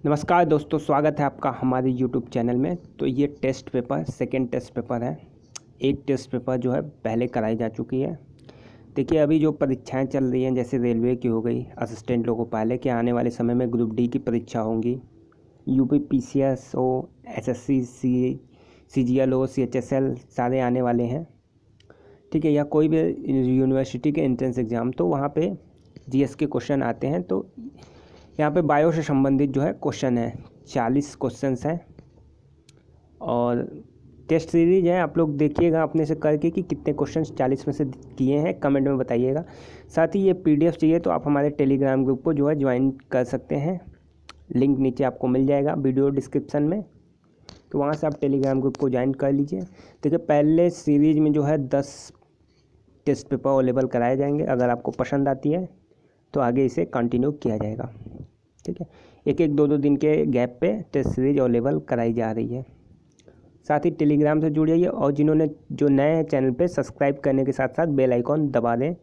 नमस्कार दोस्तों, स्वागत है आपका हमारे यूट्यूब चैनल में। तो ये test paper second test paper है। एक टेस्ट पेपर जो है पहले कराई जा चुकी है। देखिए, अभी जो परीक्षाएं चल रही हैं, जैसे रेलवे की हो गई, असिस्टेंट लोको पायलट के, आने वाले समय में ग्रुप डी की परीक्षा होंगी, यूपी पीसीएस हो, एसएससी सीजीएल हो, सीएचएसएल सारे आने वाले हैं। ठीक है, या कोई भी यूनिवर्सिटी के एंट्रेंस एग्ज़ाम, तो वहाँ पे जीएस के क्वेश्चन आते हैं। तो यहाँ पे बायो से संबंधित जो है क्वेश्चन है, 40 क्वेश्चंस हैं और टेस्ट सीरीज है। आप लोग देखिएगा अपने से करके कि कितने क्वेश्चंस 40 में से किए हैं, कमेंट में बताइएगा। साथ ही ये पीडीएफ चाहिए तो आप हमारे टेलीग्राम ग्रुप को जो है ज्वाइन कर सकते हैं। लिंक नीचे आपको मिल जाएगा वीडियो डिस्क्रिप्शन में, तो वहाँ से आप टेलीग्राम ग्रुप को ज्वाइन कर लीजिए। देखिए, पहले सीरीज में जो है 10 टेस्ट पेपर अवेलेबल कराए जाएंगे। अगर आपको पसंद आती है तो आगे इसे कंटिन्यू किया जाएगा। ठीक है, एक एक दो दिन के गैप पे टेस्ट सीरीज अवेलेबल कराई जा रही है। साथ ही टेलीग्राम से जुड़ जाइए और जिन्होंने जो नए हैं चैनल पे, सब्सक्राइब करने के साथ साथ बेल आइकॉन दबा दें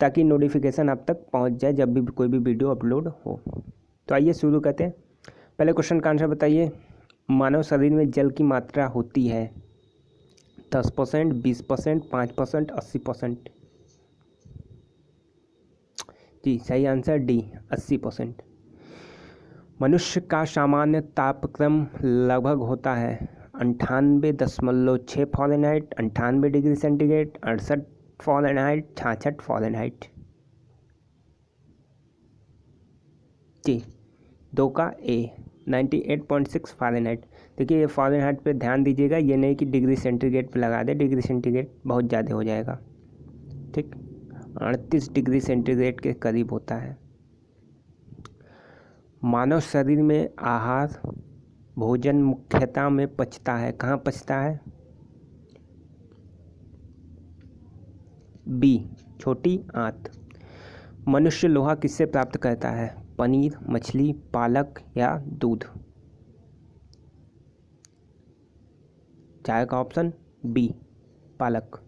ताकि नोटिफिकेशन आप तक पहुंच जाए जब भी कोई भी वीडियो अपलोड हो। तो आइए शुरू करते हैं। पहले क्वेश्चन का आंसर बताइए। मानव शरीर में जल की मात्रा होती है 10%, 20%, 5%, 80%। जी, सही आंसर डी, 80%। मनुष्य का सामान्य तापक्रम लगभग होता है 98.6 Fahrenheit, 98 degree centigrade, 68 Fahrenheit, 66 Fahrenheit. जी, दो का ए, 98.6 फ़ारेनहाइट। देखिए, ये फ़ारेनहाइट पे ध्यान दीजिएगा, ये नहीं कि डिग्री सेंटीग्रेड पे लगा दे, डिग्री सेंटीग्रेड बहुत ज़्यादा हो जाएगा। ठीक, 38 डिग्री सेंटीग्रेड के करीब होता है। मानव शरीर में आहार भोजन मुख्यतः में पचता है, कहाँ पचता है? बी, छोटी आंत। मनुष्य लोहा किससे प्राप्त करता है? पनीर, मछली, पालक या दूध? चाय का ऑप्शन बी, पालक।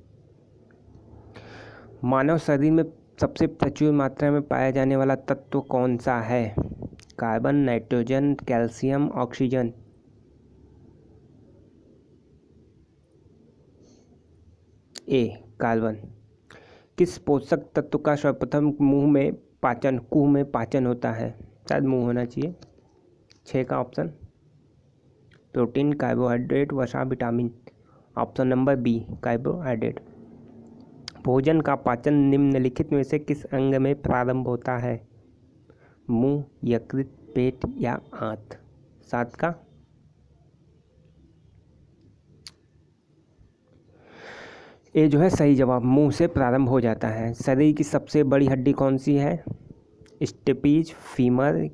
मानव शरीर में सबसे प्रचुर मात्रा में पाया जाने वाला तत्व कौन सा है? Carbon, nitrogen, calcium, oxygen? A, carbon. किस पोषक तत्व का सर्वप्रथम कुह में पाचन होता है? शायद मुंह होना चाहिए। 6 का ऑप्शन, प्रोटीन, कार्बोहाइड्रेट, वसा, vitamin. Option number B, carbohydrate. भोजन का पाचन निम्नलिखित में से किस अंग में प्रारंभ होता है? मुंह, यकृत, पेट या आंत? 7 का ये जो है सही जवाब, मुंह से प्रारंभ हो जाता है। शरीर की सबसे बड़ी हड्डी कौन सी है? स्टेपीज, फीमर,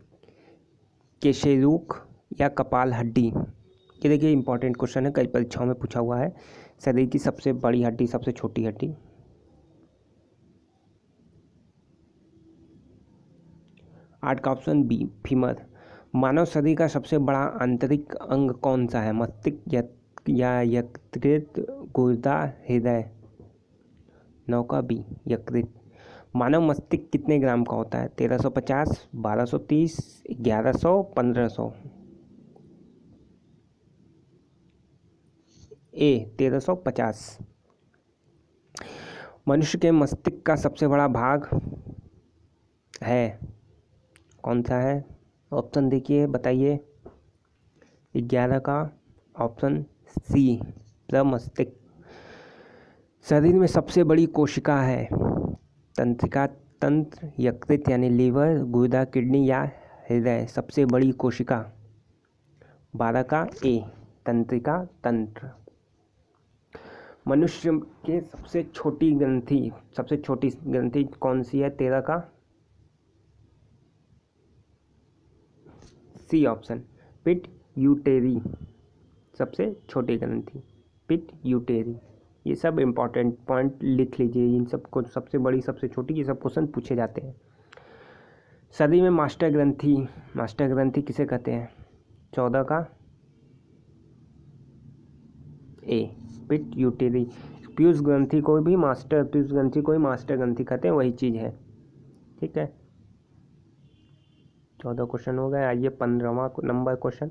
केशेरुक या कपाल हड्डी? ये देखिए इंपॉर्टेंट क्वेश्चन है, कई परीक्षाओं में पूछा हुआ है। शरीर की सबसे बड़ी हड्डी, सबसे छोटी हड्डी? 8 का ऑप्शन बी, फीमर। मानव शरीर का सबसे बड़ा आंतरिक अंग कौन सा है? मस्तिष्क या यकृत, गुर्दा, हृदय? 9 का बी, यकृत। मानव मस्तिष्क कितने ग्राम का होता है? 1350, 1230, 1100, 1500? ए, 1350। मनुष्य के मस्तिष्क का सबसे बड़ा भाग है कौन सा है? ऑप्शन देखिए, बताइए। 11 का ऑप्शन सी, प्रमस्तिष्क। शरीर में सबसे बड़ी कोशिका है? तंत्रिका तंत्र, यकृत यानी लीवर, गुर्दा, किडनी या हृदय? सबसे बड़ी कोशिका? 12 का ए, तंत्रिका तंत्र। मनुष्य के सबसे छोटी ग्रंथि कौन सी है? 13 का सी ऑप्शन, पिट्यूटरी। सबसे छोटी ग्रंथि पिट्यूटरी। ये सब इम्पॉर्टेंट पॉइंट लिख लीजिए, इन सब को, सबसे बड़ी, सबसे छोटी, ये सब क्वेश्चन पूछे जाते हैं। शरीर में मास्टर ग्रंथि किसे कहते हैं? 14 का ए, पिट्यूटरी। पीयूष ग्रंथि को भी मास्टर ग्रंथि कहते हैं, वही चीज़ है। ठीक है, 14 क्वेश्चन हो गए। आइए 15वां नंबर क्वेश्चन।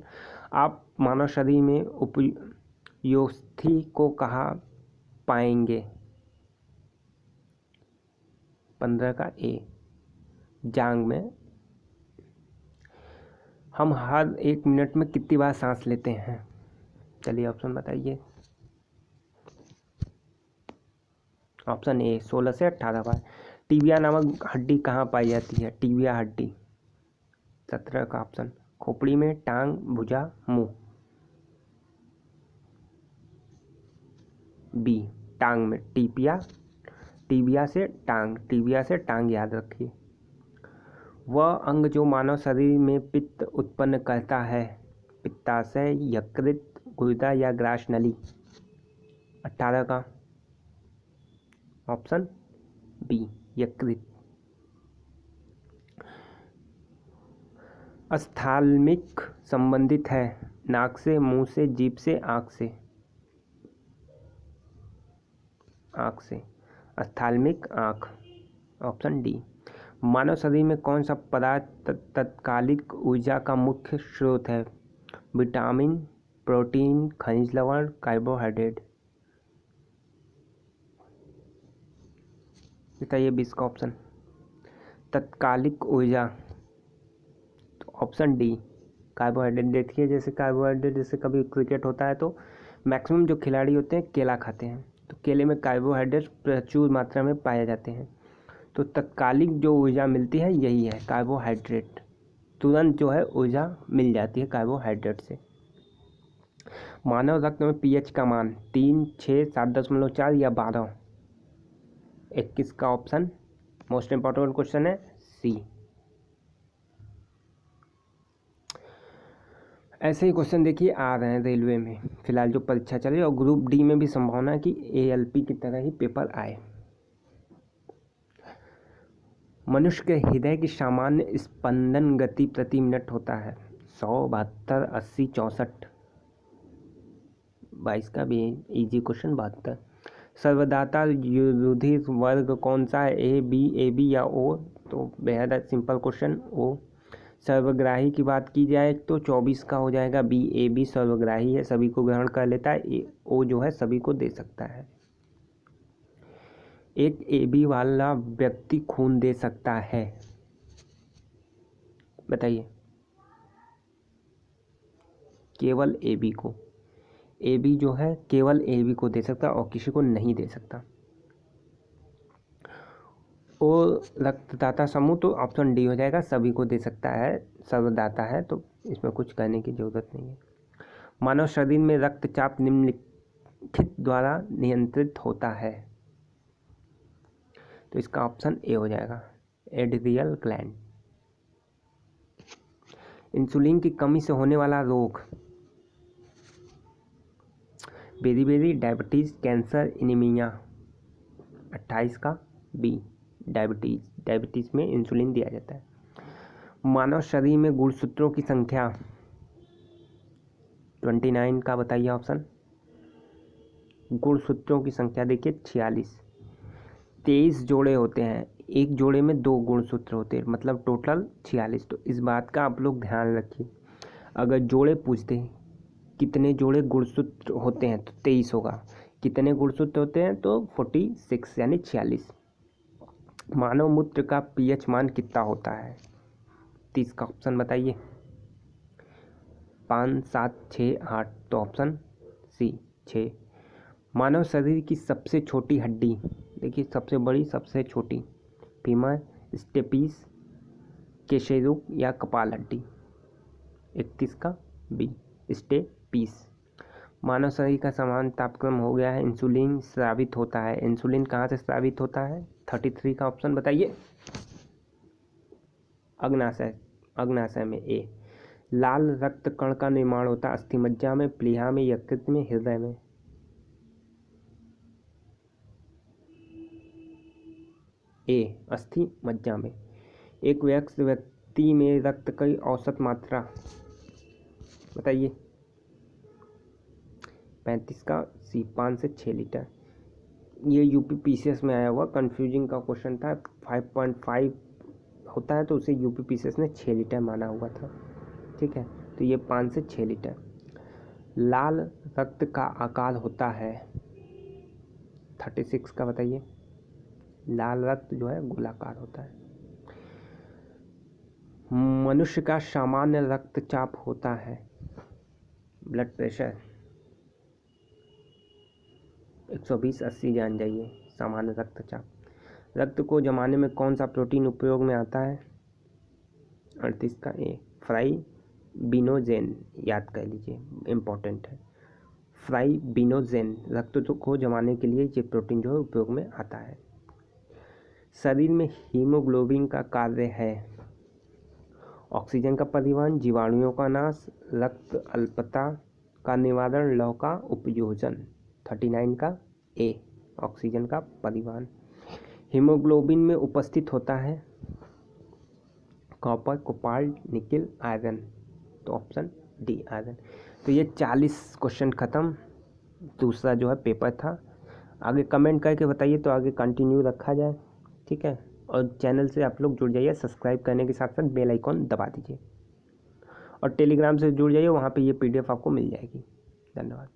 आप मानव शरीर में उपयोस्थि को कहाँ पाएंगे? 15 का ए, जांग में। हम हर 1 मिनट में कितनी बार सांस लेते हैं? चलिए ऑप्शन बताइए। ऑप्शन ए 16 से 18 बार। टीबिया नामक हड्डी कहाँ पाई जाती है? टीबिया हड्डी 17 का ऑप्शन। खोपड़ी में, टांग, भुजा, मुंह। बी टांग में। टीबिया से टांग याद रखिए। वह अंग जो मानव शरीर में पित्त उत्पन्न करता है, पित्ताशय, यकृत, गुर्दा या ग्रास नली। 18 का ऑप्शन बी यकृत। अस्थाल्मिक संबंधित है नाक से, मुंह से, जीभ से, आँख से। अस्थाल्मिक आँख, ऑप्शन डी। मानव शरीर में कौन सा पदार्थ तत्कालिक ऊर्जा का मुख्य स्रोत है? विटामिन, प्रोटीन, खनिज लवण, कार्बोहाइड्रेट। बताइए 20 का ऑप्शन। तत्कालिक ऊर्जा, तो ऑप्शन डी कार्बोहाइड्रेट। देखिए जैसे कार्बोहाइड्रेट, जैसे कभी क्रिकेट होता है तो मैक्सिमम जो खिलाड़ी होते हैं केला खाते हैं, तो केले में कार्बोहाइड्रेट प्रचुर मात्रा में पाए जाते हैं। तो तत्कालिक जो ऊर्जा मिलती है यही है कार्बोहाइड्रेट। तुरंत जो है ऊर्जा मिल जाती है कार्बोहाइड्रेट से। मानव रक्त में पीएच का मान 3, 6, 7.4 या 12। 21 का ऑप्शन मोस्ट इम्पोर्टेंट क्वेश्चन है, सी। ऐसे ही क्वेश्चन देखिए आ रहे हैं रेलवे में फिलहाल जो परीक्षा चल रही है, और ग्रुप डी में भी संभावना है कि एएलपी की तरह ही पेपर आए। मनुष्य के हृदय की सामान्य स्पंदन गति प्रति मिनट होता है 100, 72, 80, 64। 22 का भी इजी क्वेश्चन 72। सर्वदाता रुधिर वर्ग कौन सा है? ए बी या ओ? तो बेहद सिंपल क्वेश्चन, ओ। सर्वग्राही की बात की जाए तो 24 का हो जाएगा बी। ए बी सर्वग्राही है, सभी को ग्रहण कर लेता है। ओ जो है सभी को दे सकता है। एक एबी वाला व्यक्ति खून दे सकता है? बताइए। केवल एबी को। एबी जो है केवल एबी को दे सकता है और किसी को नहीं दे सकता। ओ रक्तदाता समूह, तो ऑप्शन डी हो जाएगा, सभी को दे सकता है, सर्वदाता है, तो इसमें कुछ कहने की ज़रूरत नहीं है। मानव शरीर में रक्तचाप निम्नलिखित द्वारा नियंत्रित होता है, तो इसका ऑप्शन ए हो जाएगा, एड्रियल ग्लैंड। इंसुलिन की कमी से होने वाला रोग? Berry, diabetes, cancer, anaemia. 28 का बी डायबिटीज़ में इंसुलिन दिया जाता है। मानव शरीर में गुणसूत्रों की संख्या? 29 का बताइए ऑप्शन। गुणसूत्रों की संख्या देखिए 46। 23 जोड़े होते हैं, एक जोड़े में 2 गुणसूत्र होते हैं, मतलब टोटल 46। तो इस बात का आप लोग ध्यान रखिए, अगर जोड़े पूछते हैं कितने जोड़े गुणसूत्र होते हैं तो 23 होगा, कितने गुणसूत्र होते हैं तो 46 यानी 46। मानव मूत्र का पीएच मान कितना होता है? 30 का ऑप्शन बताइए। 5, 7, 6, 8, तो ऑप्शन सी 6। मानव शरीर की सबसे छोटी हड्डी? देखिए सबसे बड़ी सबसे छोटी, फीमर, स्टेपीस, केशेरुक या कपाल हड्डी। 31 का बी स्टेपीस। मानव शरीर का समान तापक्रम हो गया है, इंसुलिन स्रावित होता है, इंसुलिन कहाँ से स्रावित होता है? 33 का ऑप्शन बताइए। अग्नाशय में, ए। लाल रक्त कण का निर्माण होता है अस्थिमज्जा में, प्लीहा में, यकृत में, हृदय में। ए अस्थि मज्जा में। एक व्यक्ति में रक्त की औसत मात्रा बताइए। 35 का सी 5 से 6 लीटर। ये यूपी पीसीएस में आया हुआ कंफ्यूजिंग का क्वेश्चन था, 5.5 होता है तो उसे यूपीपीसीएस ने 6 लीटर माना हुआ था। ठीक है, तो ये 5 से 6 लीटर। लाल रक्त का आकार होता है 36 का, बताइए। लाल रक्त जो है गोलाकार होता है। मनुष्य का सामान्य रक्तचाप होता है, ब्लड प्रेशर 120/80 जान जाइए, सामान्य रक्तचाप। रक्त को जमाने में कौन सा प्रोटीन उपयोग में आता है? 38 का ए, फ्राइबिनोजेन, याद कर लीजिए, इम्पोर्टेंट है। फ्राइबिनोजेन रक्त को जमाने के लिए ये प्रोटीन जो है उपयोग में आता है। शरीर में हीमोग्लोबिन का कार्य है ऑक्सीजन का परिवहन, जीवाणुओं का नाश, रक्त अल्पता का निवारण, लौह का उपयोजन। 39 का ए, ऑक्सीजन का परिवहन। हीमोग्लोबिन में उपस्थित होता है कॉपर, कोबाल्ट, निकेल, आयरन, तो ऑप्शन डी आयरन। तो ये 40 क्वेश्चन ख़त्म, दूसरा जो है पेपर था। आगे कमेंट करके बताइए तो आगे कंटिन्यू रखा जाए। ठीक है, और चैनल से आप लोग जुड़ जाइए, सब्सक्राइब करने के साथ साथ बेल आइकॉन दबा दीजिए, और टेलीग्राम से जुड़ जाइए, वहाँ पे ये PDF आपको मिल जाएगी। धन्यवाद।